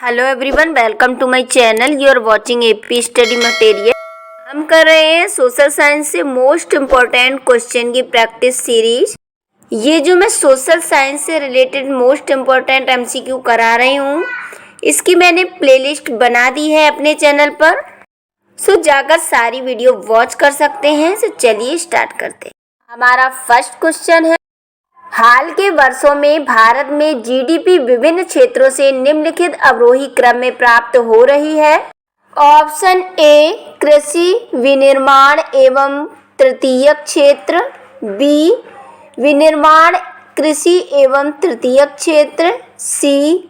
Hello everyone, welcome to my channel. You are watching AP study material. हम कर रहे हैं सोशल साइंस से मोस्ट इम्पोर्टेंट क्वेश्चन की प्रैक्टिस सीरीज। ये जो मैं सोशल साइंस से रिलेटेड मोस्ट इम्पोर्टेंट एमसीक्यू करा रही हूँ, इसकी मैंने प्लेलिस्ट बना दी है अपने चैनल पर, सो जाकर सारी वीडियो वॉच कर सकते हैं। सो चलिए स्टार्ट करते हैं। हमारा फर्स्ट क्वेश्चन है, हाल के वर्षों में भारत में जीडीपी विभिन्न क्षेत्रों से निम्नलिखित अवरोही क्रम में प्राप्त हो रही है। ऑप्शन ए कृषि विनिर्माण एवं तृतीयक क्षेत्र, बी विनिर्माण कृषि एवं तृतीयक क्षेत्र, सी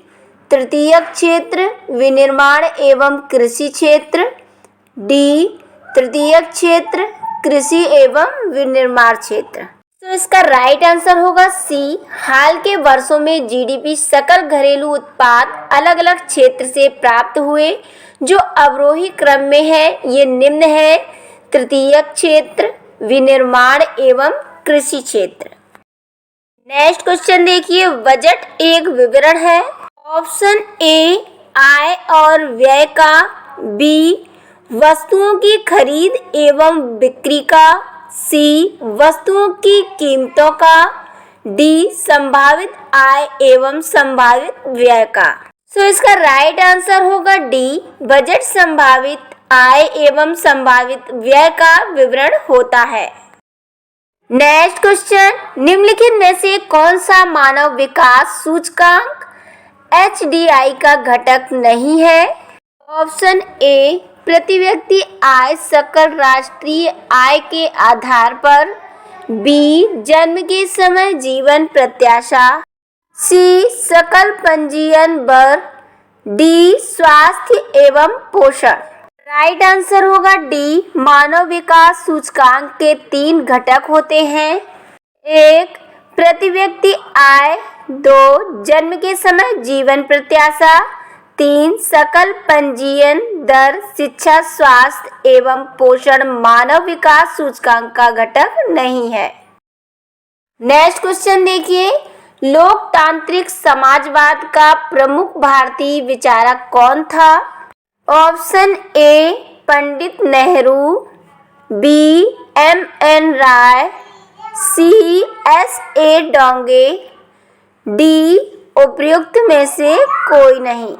तृतीयक क्षेत्र विनिर्माण एवं कृषि क्षेत्र, डी तृतीयक क्षेत्र कृषि एवं विनिर्माण क्षेत्र। तो इसका राइट आंसर होगा सी। हाल के वर्षों में जीडीपी सकल घरेलू उत्पाद अलग अलग क्षेत्र से प्राप्त हुए जो अवरोही क्रम में है। ये निम्न है, तृतीयक क्षेत्र विनिर्माण एवं कृषि क्षेत्र। नेक्स्ट क्वेश्चन देखिए, बजट एक विवरण है। ऑप्शन ए आय और व्यय का, बी वस्तुओं की खरीद एवं बिक्री का, सी वस्तुओं की कीमतों का, डी संभावित आय एवं संभावित व्यय का। सो इसका राइट आंसर होगा डी, बजट संभावित आय एवं संभावित व्यय का विवरण होता है। नेक्स्ट क्वेश्चन, निम्नलिखित में से कौन सा मानव विकास सूचकांक HDI का घटक नहीं है? ऑप्शन ए प्रति व्यक्ति आय सकल राष्ट्रीय आय के आधार पर, बी जन्म के समय जीवन प्रत्याशा, सी सकल पंजीयन दर, डी स्वास्थ्य एवं पोषण। राइट आंसर होगा डी, मानव विकास सूचकांक के 3 घटक होते हैं। एक प्रति व्यक्ति आय, 2 जन्म के समय जीवन प्रत्याशा, 3 सकल पंजीयन दर, शिक्षा, स्वास्थ्य एवं पोषण मानव विकास सूचकांक का घटक नहीं है। नेक्स्ट क्वेश्चन देखिए, लोकतांत्रिक समाजवाद का प्रमुख भारतीय विचारक कौन था? Option A Pandit Nehru, B MN Roy, C SA Dange, D उपयुक्त में से कोई नहीं।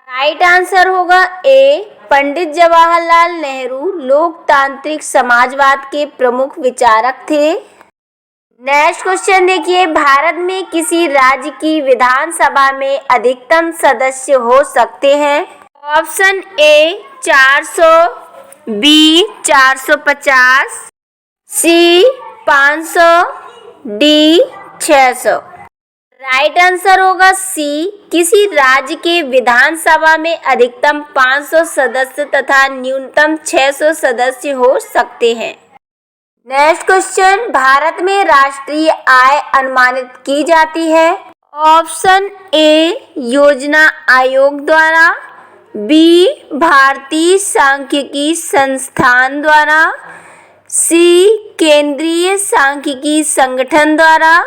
राइट आंसर होगा ए, पंडित जवाहरलाल नेहरू लोकतांत्रिक समाजवाद के प्रमुख विचारक थे। नेक्स्ट क्वेश्चन देखिए, भारत में किसी राज्य की विधानसभा में अधिकतम सदस्य हो सकते हैं? Option A 400, B 450, C 500, D 600। Right answer होगा सी, किसी राज्य के विधानसभा में अधिकतम 500 सदस्य तथा न्यूनतम 600 सदस्य हो सकते हैं। नेक्स्ट क्वेश्चन, भारत में राष्ट्रीय आय अनुमानित की जाती है? ऑप्शन ए योजना आयोग द्वारा, बी भारतीय सांख्यिकी संस्थान द्वारा, सी केंद्रीय सांख्यिकी संगठन द्वारा,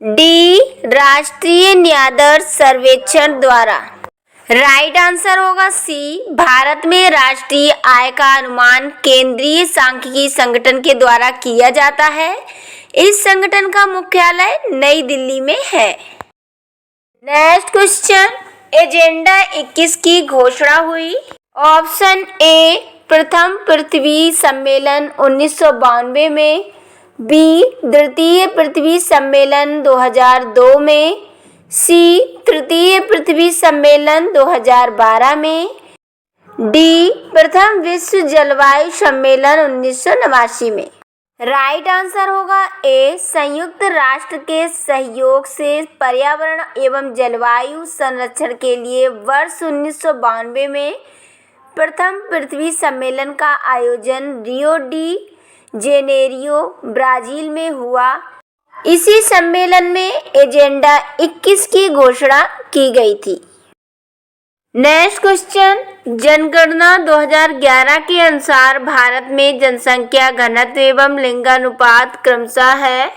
डी राष्ट्रीय न्यायदर सर्वेक्षण द्वारा। राइट आंसर होगा सी, भारत में राष्ट्रीय आय का अनुमान केंद्रीय सांख्यिकी संगठन के द्वारा किया जाता है। इस संगठन का मुख्यालय नई दिल्ली में है। नेक्स्ट क्वेश्चन, एजेंडा 21 की घोषणा हुई? ऑप्शन ए प्रथम पृथ्वी सम्मेलन 1992 में, बी द्वितीय पृथ्वी सम्मेलन 2002 में, सी तृतीय पृथ्वी सम्मेलन 2012 में, डी प्रथम विश्व जलवायु सम्मेलन 1989 में। राइट आंसर होगा ए, संयुक्त राष्ट्र के सहयोग से पर्यावरण एवं जलवायु संरक्षण के लिए वर्ष 1992 में प्रथम पृथ्वी सम्मेलन का आयोजन रियो डी जेनेरियो ब्राजील में हुआ। इसी सम्मेलन में एजेंडा 21 की घोषणा की गई थी। नेक्स्ट क्वेश्चन, जनगणना 2011 के अनुसार भारत में जनसंख्या घनत्व एवं लिंगानुपात क्रमशः है?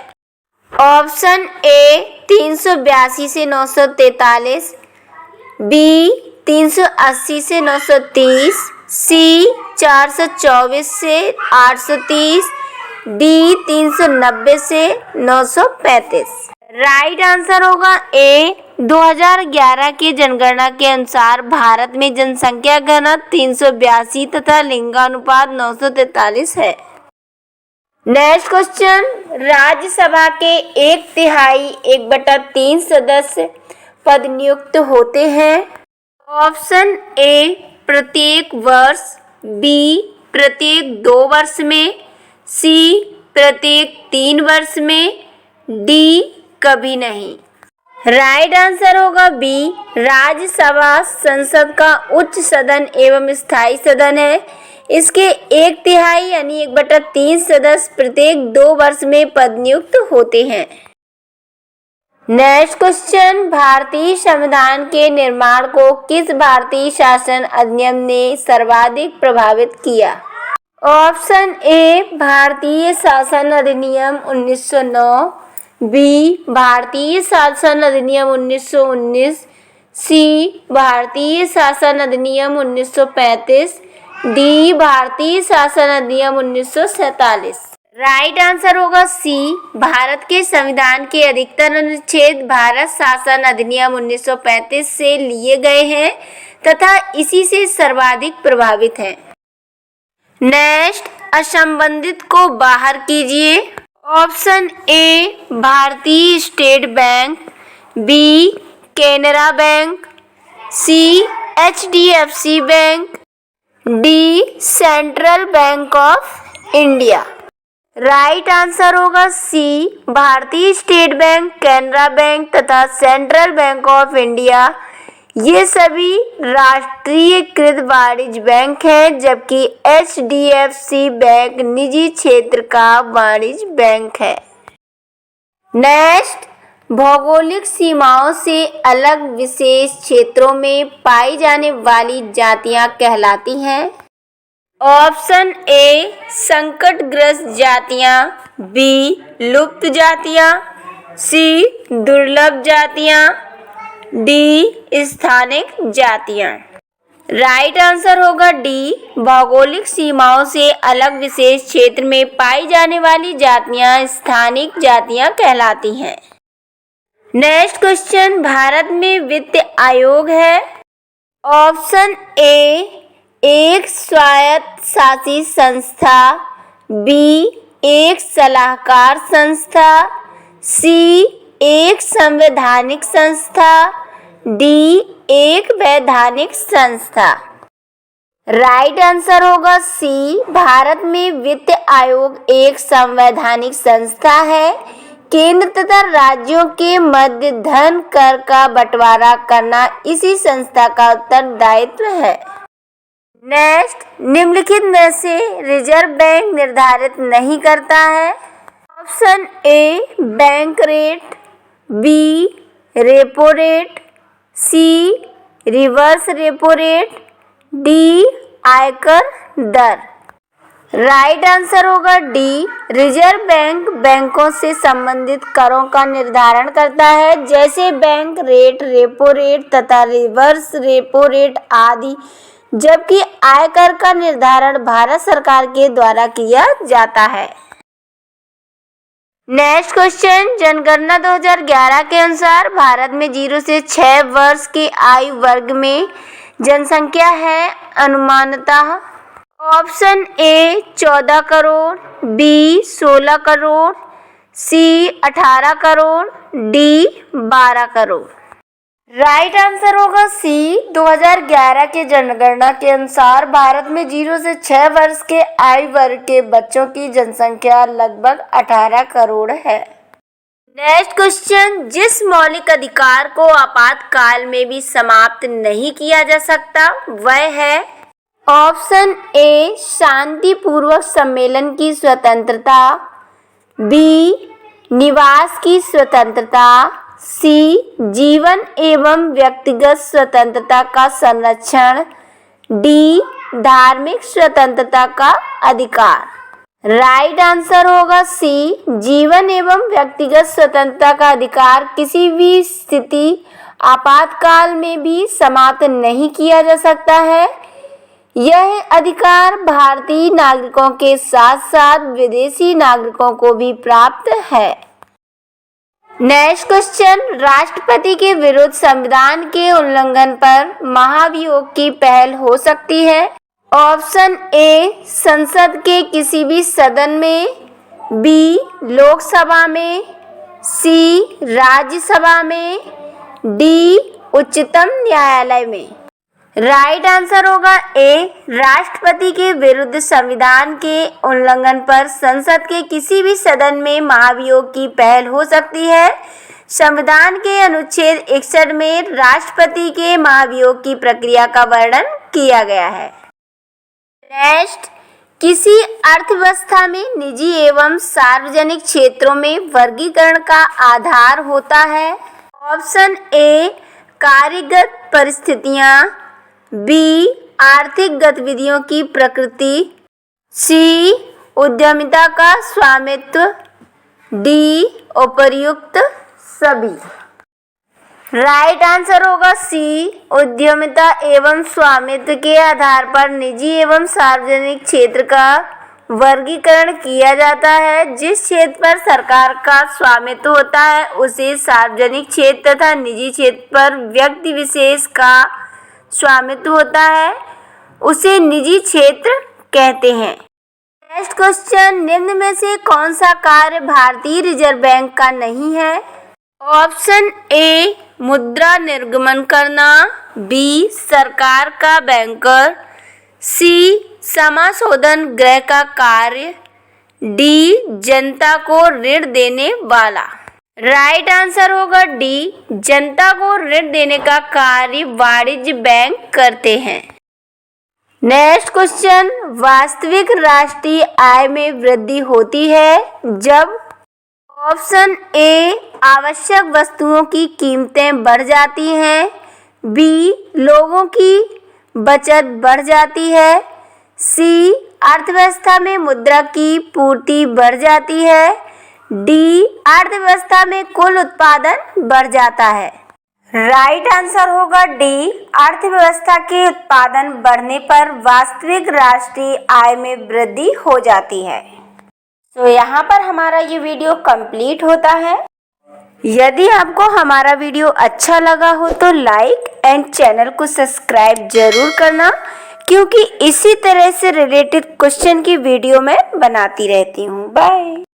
ऑप्शन ए 382 से 943, बी 380 से 930, सी 424 से 830, डी 390 से 935। राइट आंसर होगा ए। 2011 की जनगणना के अनुसार भारत में जनसंख्या घनत्व 382 तथा लिंगानुपात 943 है। नेक्स्ट क्वेश्चन, राज्यसभा के 1/3 1/3 सदस्य पद नियुक्त होते हैं। ऑप्शन ए प्रत्येक वर्ष, बी प्रत्येक 2 वर्ष में, सी प्रत्येक 3 वर्ष में, डी कभी नहीं। राइट आंसर होगा बी। राज्यसभा संसद का उच्च सदन एवं स्थायी सदन है। इसके 1/3 यानी 1/3 सदस्य प्रत्येक 2 वर्ष में पद नियुक्त होते हैं। नेक्स्ट क्वेश्चन, भारतीय संविधान के निर्माण को किस भारतीय शासन अधिनियम ने सर्वाधिक प्रभावित किया। ऑप्शन ए भारतीय शासन अधिनियम 1909, बी भारतीय शासन अधिनियम 1919, सी भारतीय शासन अधिनियम 1935, डी भारतीय शासन अधिनियम 1947। राइट आंसर होगा सी। भारत के संविधान के अधिकतर अनुच्छेद भारत शासन अधिनियम 1935 से लिए गए हैं तथा इसी से सर्वाधिक प्रभावित हैं। नेक्स्ट, असंबंधित को बाहर कीजिए। ऑप्शन ए भारतीय State Bank, B Canara Bank, C HDFC bank, D Central Bank of India. Right answer होगा सी। भारतीय स्टेट बैंक, कैनरा बैंक तथा सेंट्रल बैंक ऑफ इंडिया ये सभी राष्ट्रीयकृत वाणिज्य बैंक हैं, जबकि HDFC बैंक निजी क्षेत्र का वाणिज्य बैंक है। नेक्स्ट, भौगोलिक सीमाओं से अलग विशेष क्षेत्रों में पाई जाने वाली जातियां कहलाती हैं। ऑप्शन ए संकटग्रस्त जातियां, बी लुप्त जातियां, सी दुर्लभ जातियां, डी स्थानिक जातियां। राइट आंसर होगा डी। भौगोलिक सीमाओं से अलग विशेष क्षेत्र में पाई जाने वाली जातियां स्थानिक जातियां कहलाती हैं। नेक्स्ट क्वेश्चन, भारत में वित्त आयोग है। ऑप्शन ए एक स्वायत्त शासित संस्था, बी एक सलाहकार संस्था, सी एक संवैधानिक संस्था, डी एक वैधानिक संस्था। राइट आंसर होगा सी। भारत में वित्त आयोग एक संवैधानिक संस्था है। केंद्र तथा राज्यों के मध्य धन कर का बंटवारा करना इसी संस्था का उत्तरदायित्व है। नेक्स्ट, निम्नलिखित में से रिजर्व बैंक निर्धारित नहीं करता है। Option A bank rate, B repo rate, C reverse repo rate, D आयकर दर। राइट आंसर होगा डी। रिजर्व बैंक बैंकों से संबंधित करों का निर्धारण करता है, जैसे बैंक रेट, रेपो रेट तथा रिवर्स रेपो रेट आदि, जबकि आयकर का निर्धारण भारत सरकार के द्वारा किया जाता है। नेक्स्ट क्वेश्चन, जनगणना 2011 के अनुसार भारत में 0 से 6 वर्ष के आयु वर्ग में जनसंख्या है अनुमानतः। Option A 14 crore, B 16 crore, C 18 crore, D 12 crore. Right answer होगा सी। 2011 के जनगणना के अनुसार भारत में 0 से 6 वर्ष के आयु वर्ग के बच्चों की जनसंख्या लगभग 18 करोड़ है। नेक्स्ट क्वेश्चन, जिस मौलिक अधिकार को आपातकाल में भी समाप्त नहीं किया जा सकता वह है। ऑप्शन ए शांतिपूर्वक सम्मेलन की स्वतंत्रता, बी निवास की स्वतंत्रता, सी जीवन एवं व्यक्तिगत स्वतंत्रता का संरक्षण, डी धार्मिक स्वतंत्रता का अधिकार। राइट आंसर होगा सी। जीवन एवं व्यक्तिगत स्वतंत्रता का अधिकार किसी भी स्थिति आपातकाल में भी समाप्त नहीं किया जा सकता है। यह अधिकार भारतीय नागरिकों के साथ साथ विदेशी नागरिकों को भी प्राप्त है। नेक्स्ट क्वेश्चन, राष्ट्रपति के विरुद्ध संविधान के उल्लंघन पर महाभियोग की पहल हो सकती है। ऑप्शन ए संसद के किसी भी सदन में, बी लोकसभा में, सी राज्यसभा में, डी उच्चतम न्यायालय में। राइट आंसर होगा ए, राष्ट्रपति के विरुद्ध संविधान के उल्लंघन पर संसद के किसी भी सदन में महाभियोग की पहल हो सकती है। संविधान के अनुच्छेद 61 में राष्ट्रपति के महाभियोग की प्रक्रिया का वर्णन किया गया है। नेक्स्ट, किसी अर्थव्यवस्था में निजी एवं सार्वजनिक क्षेत्रों में वर्गीकरण का आधार होता है। ऑप्शन ए कार्यगत परिस्थितियां, बी आर्थिक गतिविधियों की प्रकृति, सी उद्यमिता का स्वामित्व, डी उपर्युक्त सभी। राइट आंसर होगा सी, उद्यमिता एवं स्वामित्व के आधार पर निजी एवं सार्वजनिक क्षेत्र का वर्गीकरण किया जाता है। जिस क्षेत्र पर सरकार का स्वामित्व होता है उसे सार्वजनिक क्षेत्र तथा निजी क्षेत्र पर व्यक्ति विशेष का स्वामित्व होता है उसे निजी क्षेत्र कहते हैं। नेक्स्ट क्वेश्चन, निम्न में से कौन सा कार्य भारतीय रिजर्व बैंक का नहीं है। ऑप्शन ए मुद्रा निर्गमन करना, बी सरकार का बैंकर, सी समाशोधन गृह का कार्य, डी जनता को ऋण देने वाला। राइट आंसर होगा डी, जनता को ऋण देने का कार्य वाणिज्य बैंक करते हैं। नेक्स्ट क्वेश्चन, वास्तविक राष्ट्रीय आय में वृद्धि होती है जब। ऑप्शन ए आवश्यक वस्तुओं की कीमतें बढ़ जाती हैं, बी लोगों की बचत बढ़ जाती है, सी अर्थव्यवस्था में मुद्रा की पूर्ति बढ़ जाती है, डी अर्थव्यवस्था में कुल उत्पादन बढ़ जाता है। राइट आंसर होगा डी, अर्थव्यवस्था के उत्पादन बढ़ने पर वास्तविक राष्ट्रीय आय में वृद्धि हो जाती है। तो यहाँ पर हमारा ये वीडियो कंप्लीट होता है। यदि आपको हमारा वीडियो अच्छा लगा हो तो लाइक एंड चैनल को सब्सक्राइब जरूर करना, क्योंकि इसी तरह से रिलेटेड क्वेश्चन की वीडियो मैं बनाती रहती हूँ। बाय।